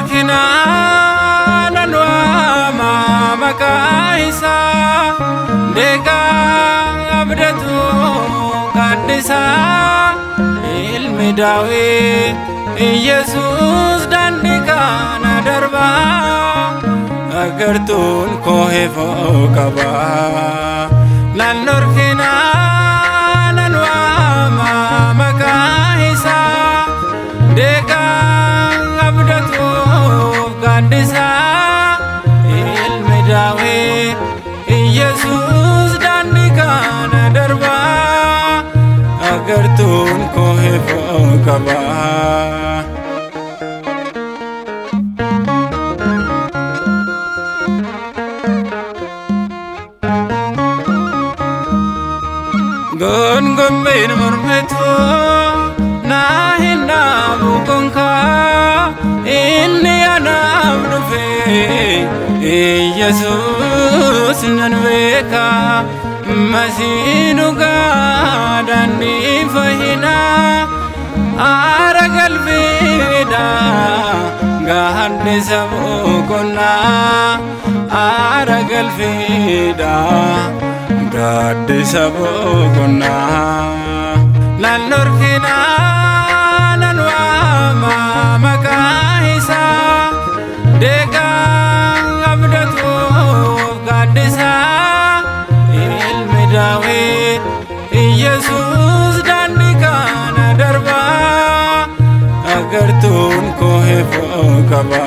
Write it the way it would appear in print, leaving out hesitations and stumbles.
Nalorkina nanwama makaisa deka abdatu kadisa ilmi Daawit Yesus dandika nadarba agartun kohefo kaba Nalorkina nanwama makaisa deka abdatu kadisa ilmi Daawit Yesus dandika nadarba agartun kohefo kaba Gongombin mormeto nahinda bukonka inni anamnufe Yesus nanveka masinuga dandi fahina aragalvida gahande sabukona aragalvida gadde sabukona Nalorkina nanwama makaisa deka abdatu gadisa ilmi Daawit Yesus dandika nadarba agartun kohefo kaba